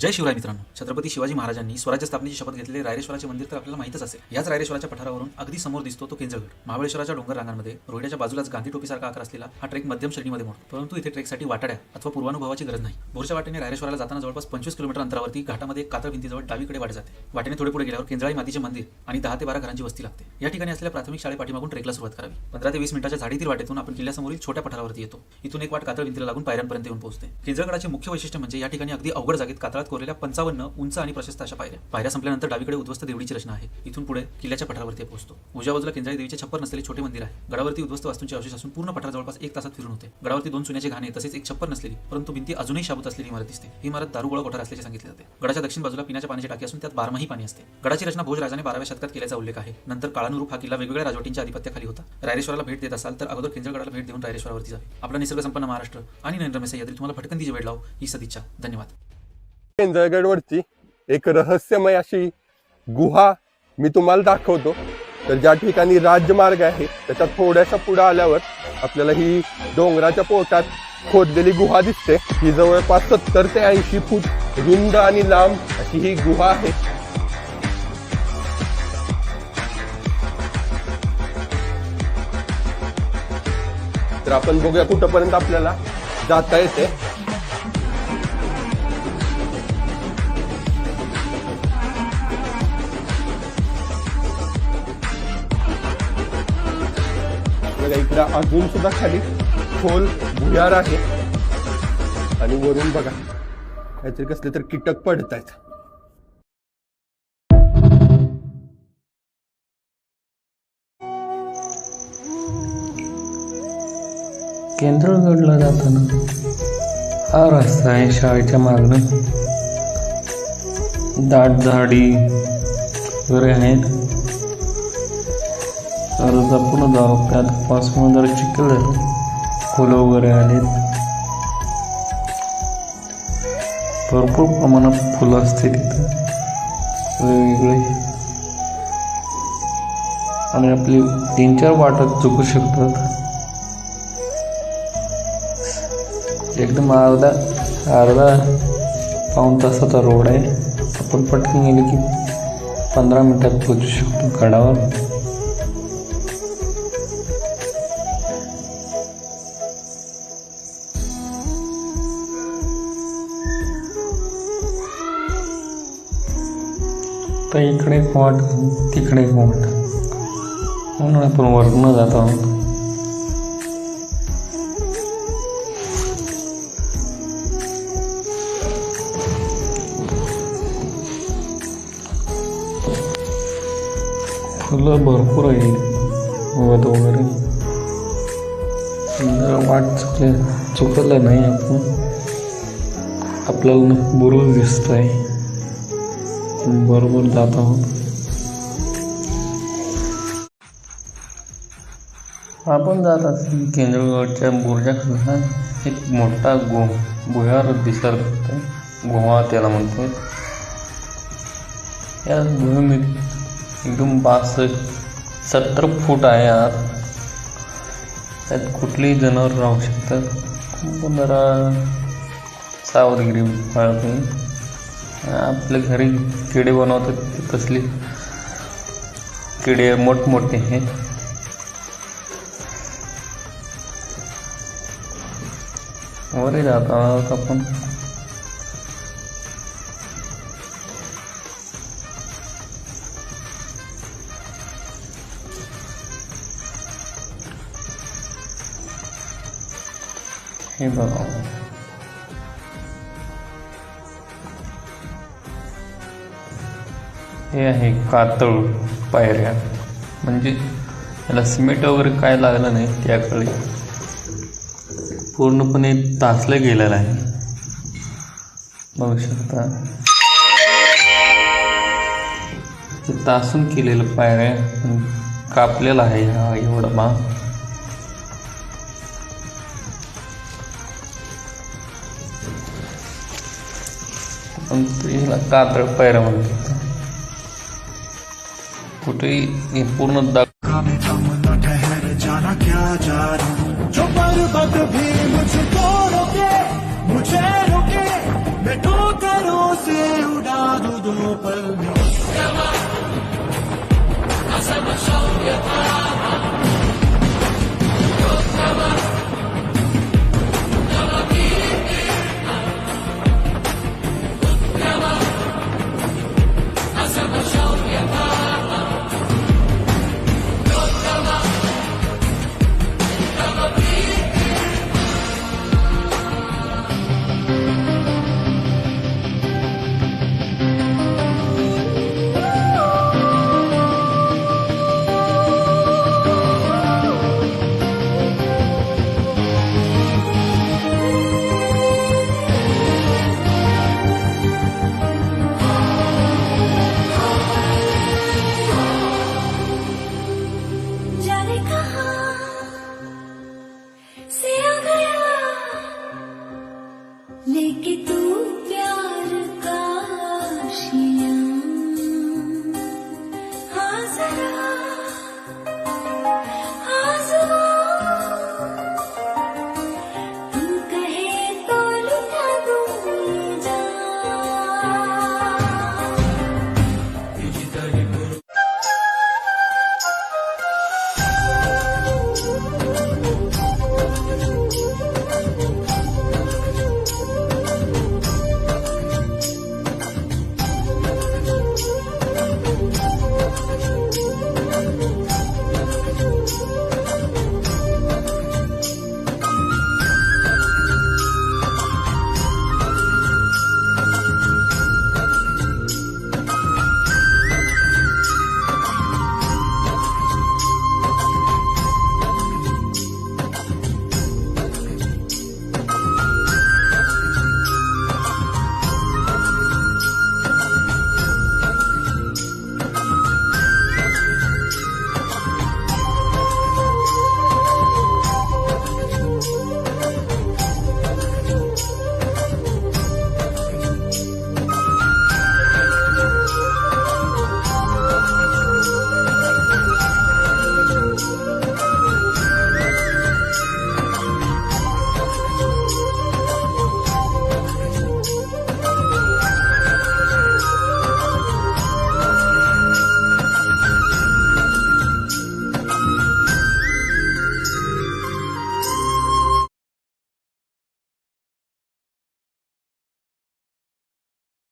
जय शिवराय मित्रांनो. छत्रपती शिवाजी महाराजांनी स्वराज्य स्थापनेची शपथ घेतलेले रायरेश्वराचे मंदिर तर आपल्याला माहितच असेल. याच रायरेश्वराच्या पठारावरून अगदी समोर दिसतो तो केंजळगड. महाबळेश्वराच्या डोंगर रांगांमध्ये रोहिड्याच्या बाजूलाच गांधी टोपीसारखा आकार असलेला हा ट्रेक मध्यम श्रेणीमध्ये मोडतो. परंतु इथे ट्रेकसाठी वाटाड्या अथवा पूर्वानुभवाची गरज नाही. भोरच्या वाटेने रायरेश्वराला जाताना जवळपास 25 किलोमीटर अंतरावरती घाटामध्ये कातळ भिंतीजवळ डावीकडे वाट जाते. वाटेने थोडे पुढे गेल्यावर केंजळाई मातीचे मंदिर आणि 10 ते 12 घरांची वस्ती लागते. या ठिकाणी असलेल्या प्राथमिक शाळेपाठीमागून ट्रेकला सुरुवात करावी. 15 ते 20 मिनिटाच्या झाडीतील वाटेतून आपण किल्ल्यासमोरील छोट्या पठारावरती येतो. इथून एक वाट कातळ भिंतीला लागून पायऱ्यांपर्यंत येऊन पोहोचते. केंजळगडाचे मुख्य वैशिष्ट्य म्हणजे या ठिकाणी अगदी अवघड जागेत कातळात कोरलेल्या 55 उंच आणि प्रशस्त अशा पायऱ्या संपल्यानंतर डावीकडे उद्ध्वस्त देवळीची रचना आहे. इथून पुढे किल्ल्याच्या पठारावरती पोहोचतो. उजव्या बाजूला केंजळाई देवीचे छप्पर नसलेले छोटे मंदिर आहे. गडावरती उद्ध्वस्त वास्तूंचे अवशेष असून पूर्ण पठार जवळपास 1 तासात फिरून होते. गडावरती 2 चुन्याचे घाणे तसेच एक छप्पर नसलेली परंतु भिंती अजूनही शाबूत असलेली इमारत दिसते. ही इमारत दारुगोळा कोठार असल्याचे सांगितले जाते. गडाच्या दक्षिण बाजूला पिण्याच्या पाण्याची टाकी असून त्यात 12माही पाणी असते. गडाची रचना भोजराजाने 12व्या शतकात केल्याचा उल्लेख आहे. नंतर काळानुरूप हा किल्ला वेगवेगळ्या राजवटींच्या आधिपत्याखाली होता. रायरेश्वराला भेट देत असाल तर अगोदर केंजळगडाला भेट देऊन रायरेश्वरावरती जावे. आपला निसर्ग संपन्न महाराष्ट्र आणि नरेंद्र मेसे यात्री तुम्हाला भटकंतीची वेळ लाव ही सदिच्छा. धन्यवाद. केंजळगडवरची एक रहस्यमय अशी गुहा मी तुम्हाला दाखवतो. तर ज्या ठिकाणी राज्यमार्ग आहे त्याच्या थोड्याशा पुढे आल्यावर आपल्याला ही डोंगराच्या पोटात खोदलेली गुहा दिसते. ही जवळपास 70 ते 80 फूट रुंद आणि लांब अशी ही गुहा आहे. तर आपण बघूया कुठपर्यंत आपल्याला जाता येते. इकडे अजून सुद्धा खाली खोल भुयार आहे आणि वरून बघा काहीतरी कसले तर कीटक पडत आहेत. केंद्रगडला जाताना हा रस्ता आहे. शाळेच्या मागणं दाट झाडी वगैरे आहेत. तर जपून जावं. त्यात पासून जरा चिखल झालं, फुलं वगैरे आलेत. भरपूर प्रमाणात फुलं असते तिथं वेगवेगळे. आणि आपली 3-4 वाटत चुकू शकतात. एकदम अर्धा पाऊण तासाचा रोड आहे. आपण पटकन गेले की 15 मिनिटात पोहोचू शकतो गडावर. तर इकडे एक वाट तिकडे एक वाट म्हणून आपण वरनं जात आहोत. फुलं भरपूर आहे वगैरे वगैरे. वाट चुकलं नाही आपण. आपल्याला बुरुज दिसत आहे. बरोबर जात आहोत. आपण जात असताना केंद्रगडच्या बुरुजाखाली एक मोठा भुयार दिसत होता. गुहा त्याला म्हणतात. या गुहेमध्ये एकदम 70 फूट आहे आत. त्यात कुठलेही जनावर राहू शकतात. पण जरा सावधगिरी बाळगली. आपल्या घरी किडे बनवतात तसले किडे मोठमोठे आहेत. वरे जात आहोत आपण. हे बघा हे आहे कातळ पायऱ्या. म्हणजे याला सिमेंट वगैरे काय लागलं नाही. त्याकडे पूर्णपणे तासलं गेलेलं आहे. बघू शकता तासून केलेलं पायऱ्या कापलेला आहे हा एवढा भाग. पण याला कातळ पायऱ्या म्हणतात. कुठेही पूर्ण जो पर्वत भी मुझको रोके, मुझे रोके, मैं तो करूं से कदमों पर